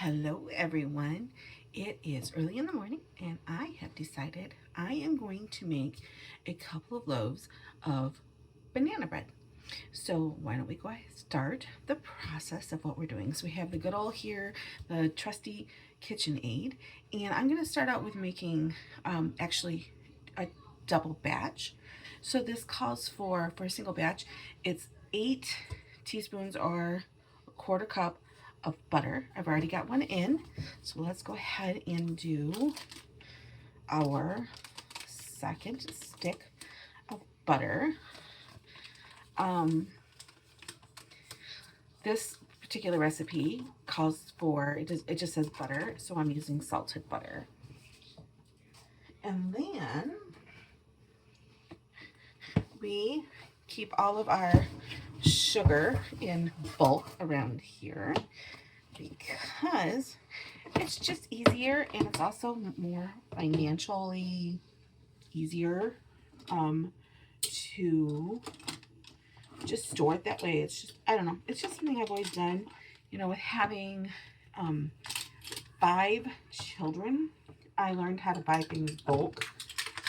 Hello everyone. It is early in the morning and I have decided I am going to make a couple of loaves of banana bread. So why don't we go ahead and start the process of what we're doing. So we have the good old here, the trusty KitchenAid, and I'm going to start out with making actually a double batch. So this calls for a single batch, it's 8 teaspoons or a quarter cup of butter. I've already got one in. So let's go ahead and do our second stick of butter. This particular recipe calls for, it just says butter, so I'm using salted butter. And then we keep all of our sugar in bulk around here because it's just easier and it's also more financially easier to just store it that way. It's just, I don't know, it's just something I've always done, you know, with having 5 children. I learned how to buy things bulk,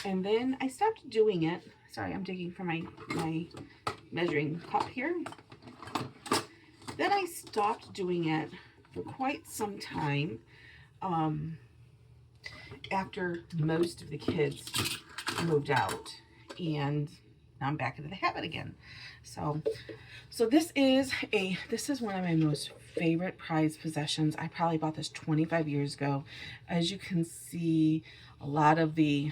and then I stopped doing it. Sorry, I'm digging for my measuring cup here. Then I stopped doing it for quite some time after most of the kids moved out, and now I'm back into the habit again. So this is one of my most favorite prized possessions. I probably bought this 25 years ago. As you can see, a lot of the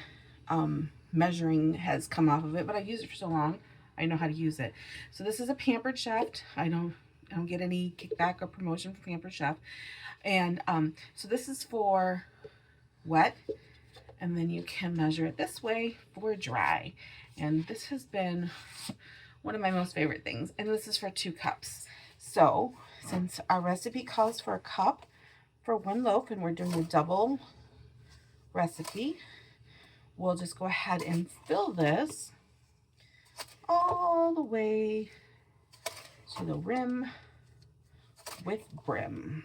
measuring has come off of it, but I used it for so long, I know how to use it. So this is a Pampered Chef. I don't get any kickback or promotion from Pampered Chef. And so this is for wet, and then you can measure it this way for dry. And this has been one of my most favorite things. And this is for 2 cups. So since our recipe calls for a cup for 1 loaf and we're doing a double recipe, we'll just go ahead and fill this all the way to the rim with brim.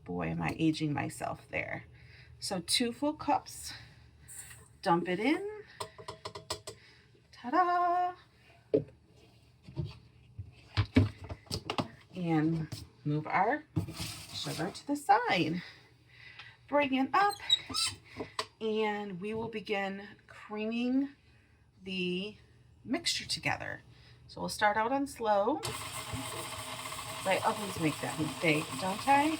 Boy, am I aging myself there. So 2 full cups, dump it in. Ta-da! And move our sugar to the side. Bring it up, and we will begin creaming the mixture together. So we'll start out on slow. I always make that mistake, don't I?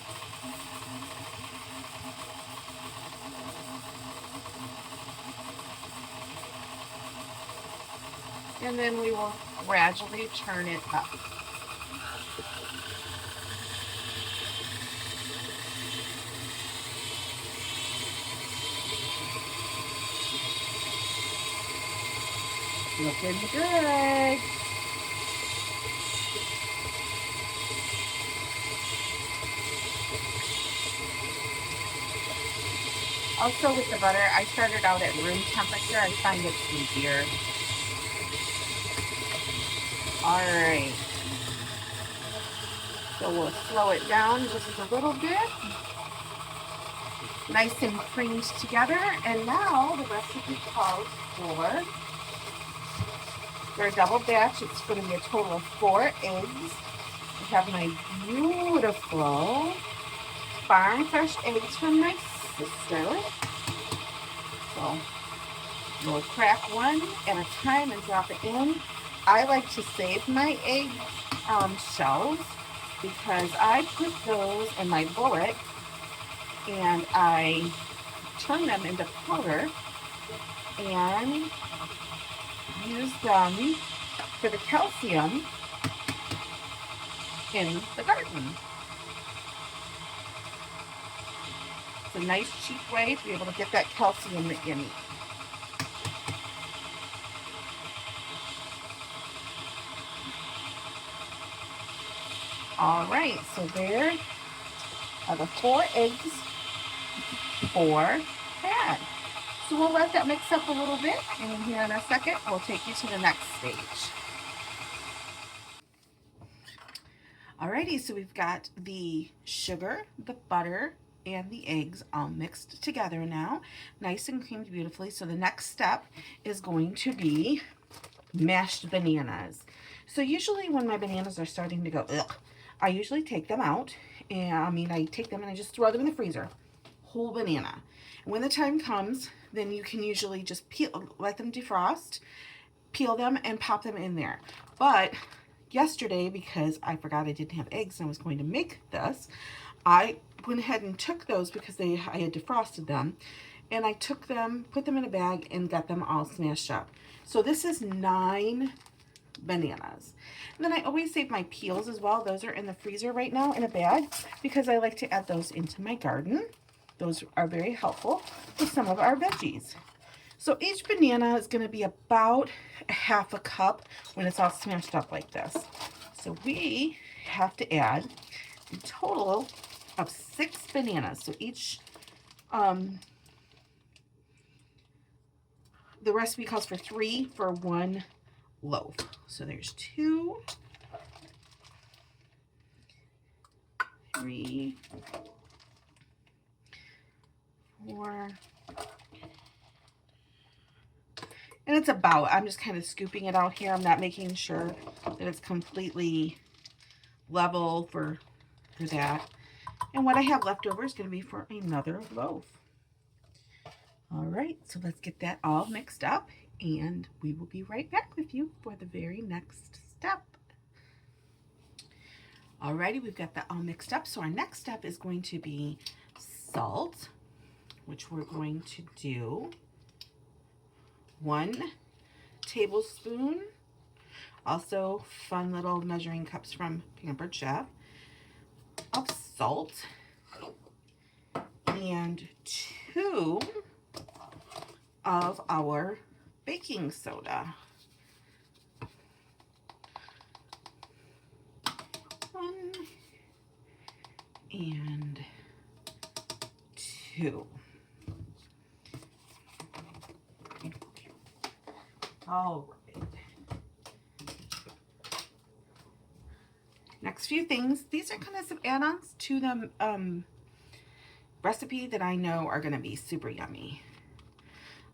And then we will gradually turn it up. Looking good. Also with the butter, I started out at room temperature. I find it easier. All right. So we'll slow it down just a little bit. Nice and creamed together. And now the recipe calls for a double batch. It's going to be a total of 4 eggs. I have my beautiful farm fresh eggs from my sister. So we'll crack one at a time and drop it in. I like to save my egg shells because I put those in my bullet and I turn them into powder and use them for the calcium in the garden. It's a nice cheap way to be able to get that calcium that you need. All right, so there are the 4 eggs for that. So we'll let that mix up a little bit, and here in a second, we'll take you to the next stage. Alrighty, so we've got the sugar, the butter, and the eggs all mixed together now, nice and creamed beautifully. So the next step is going to be mashed bananas. So usually when my bananas are starting to go ugh, I usually take them out, and I take them and I just throw them in the freezer, whole banana. And when the time comes, then you can usually just let them defrost, peel them, and pop them in there. But yesterday, because I forgot I didn't have eggs and I was going to make this, I went ahead and took those because I had defrosted them, and I took them, put them in a bag, and got them all smashed up. So this is 9 bananas. And then I always save my peels as well. Those are in the freezer right now in a bag because I like to add those into my garden. Those are very helpful with some of our veggies. So each banana is going to be about a half a cup when it's all smashed up like this. So we have to add a total of 6 bananas. So each, the recipe calls for 3 for 1 loaf. So there's 2, 3, 4, and it's about, I'm just kind of scooping it out here. I'm not making sure that it's completely level for that. And what I have left over is going to be for another loaf. All right, so let's get that all mixed up, and we will be right back with you for the very next step. Alrighty, we've got that all mixed up. So our next step is going to be salt, which we're going to do 1 tablespoon. Also, fun little measuring cups from Pampered Chef of salt, and 2 of our baking soda. 1 and 2. All right. Next few things. These are kind of some add-ons to the recipe that I know are going to be super yummy.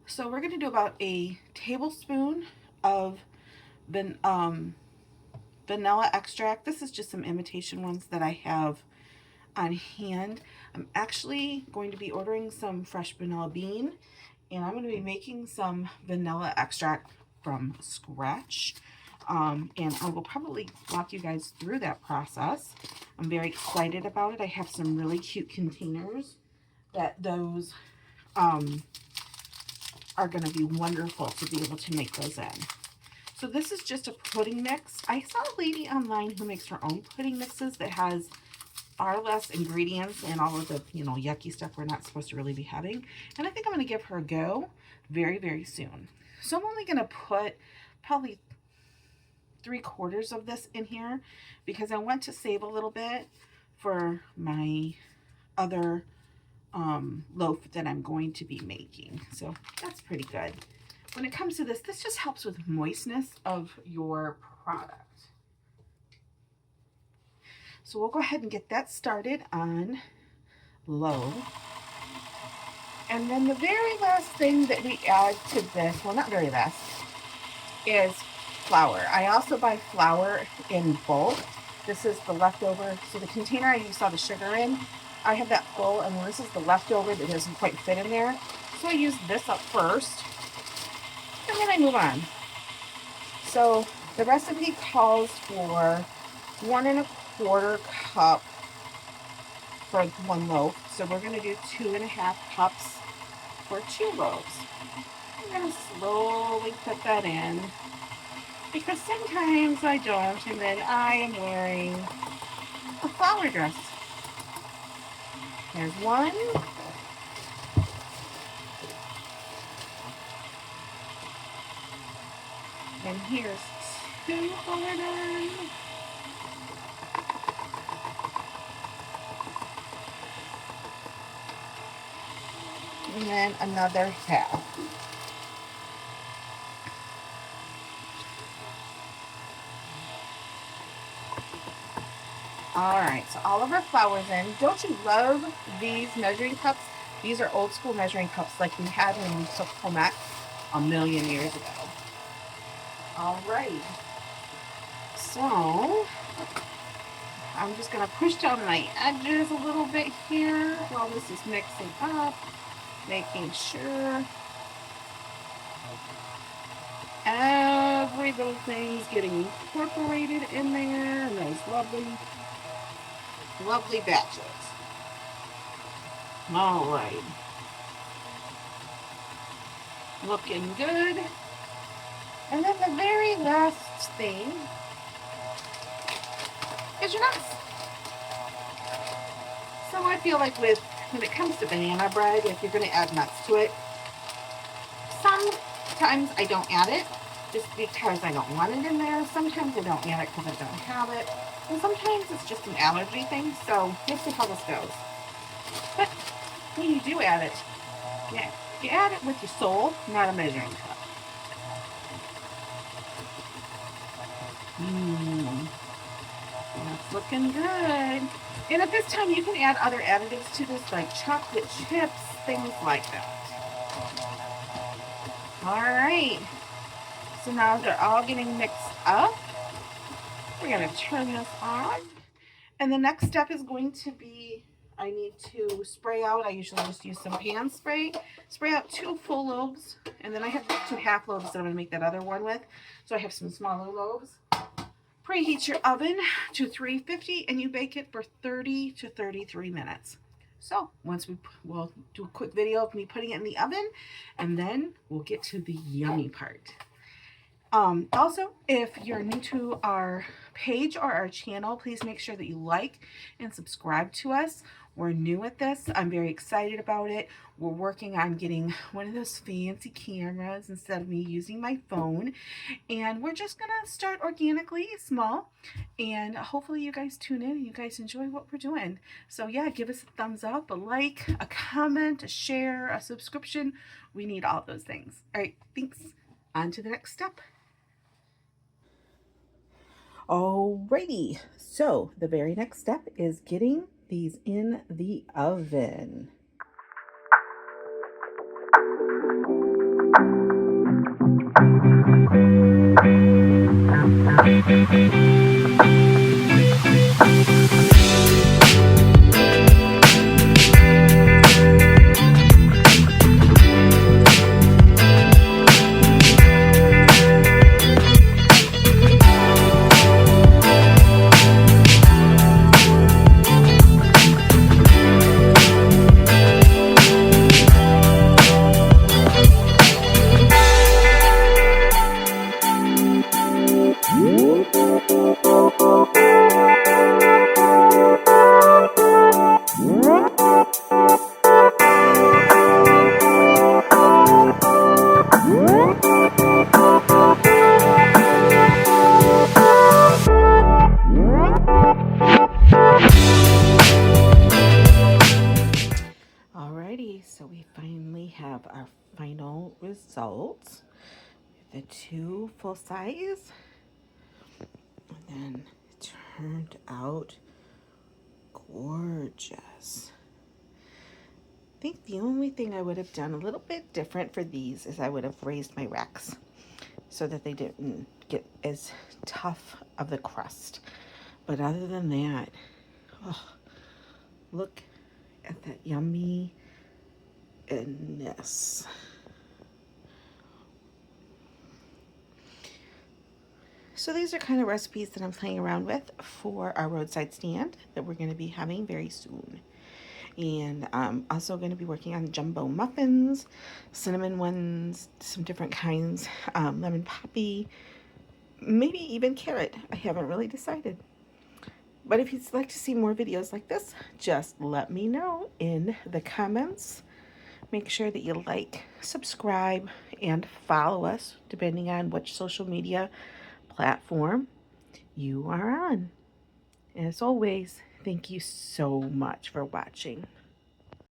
So we're going to do about a tablespoon of vanilla extract. This is just some imitation ones that I have on hand. I'm actually going to be ordering some fresh vanilla bean, and I'm going to be making some vanilla extract from scratch. And I will probably walk you guys through that process. I'm very excited about it. I have some really cute containers that those are going to be wonderful to be able to make those in. So this is just a pudding mix. I saw a lady online who makes her own pudding mixes that has far less ingredients and all of the, yucky stuff we're not supposed to really be having. And I think I'm going to give her a go very, very soon. So I'm only going to put probably 3/4 of this in here because I want to save a little bit for my other loaf that I'm going to be making. So that's pretty good. When it comes to this just helps with moistness of your product. So we'll go ahead and get that started on low. And then the very last thing that we add to this, well, not very last, is flour. I also buy flour in bulk. This is the leftover. So the container you saw the sugar in, I have that full, and this is the leftover that doesn't quite fit in there. So I use this up first, and then I move on. So the recipe calls for 1 1/4 cup for 1 loaf. So we're going to do 2.5 cups for 2 loaves. I'm going to slowly put that in because sometimes I don't, and then I am wearing a flour dress. There's 1. And here's 2 going on. And then another half. All right, so all of our flour's in. Don't you love these measuring cups? These are old school measuring cups like we had when we took home ec a million years ago. All right, so I'm just gonna push down my edges a little bit here while this is mixing up, making sure every little thing's getting incorporated in there in those lovely, lovely batches. All right, looking good. And then the very last thing is your nuts. So I feel like when it comes to banana bread, if you're going to add nuts to it, sometimes I don't add it just because I don't want it in there. Sometimes I don't add it because I don't have it. And sometimes it's just an allergy thing. So we'll see how this goes. But when you do add it, yeah, you add it with your soul, not a measuring cup. That's looking good. And at this time, you can add other additives to this, like chocolate chips, things like that. All right. So now they're all getting mixed up. We're going to turn this on. And the next step is going to be, I need to spray out. I usually just use some pan spray. Spray out 2 full loaves. And then I have 2 half loaves that I'm going to make that other one with. So I have some smaller loaves. Preheat your oven to 350 and you bake it for 30 to 33 minutes. So once we'll do a quick video of me putting it in the oven, and then we'll get to the yummy part. Also, if you're new to our page or our channel, please make sure that you like and subscribe to us. We're new at this. I'm very excited about it. We're working on getting one of those fancy cameras instead of me using my phone. And we're just going to start organically, small. And hopefully you guys tune in and you guys enjoy what we're doing. So yeah, give us a thumbs up, a like, a comment, a share, a subscription. We need all those things. All right, thanks. On to the next step. Alrighty, so the very next step is getting these in the oven. So we finally have our final results. The 2 full size, and then it turned out gorgeous. I think the only thing I would have done a little bit different for these is I would have raised my racks so that they didn't get as tough of the crust. But other than that, oh, look at that yummy goodness. So these are kind of recipes that I'm playing around with for our roadside stand that we're going to be having very soon. And I'm also going to be working on jumbo muffins, cinnamon ones, some different kinds, lemon poppy, maybe even carrot. I haven't really decided. But if you'd like to see more videos like this, just let me know in the comments. Make sure that you like, subscribe, and follow us, depending on which social media platform you are on. As always, thank you so much for watching.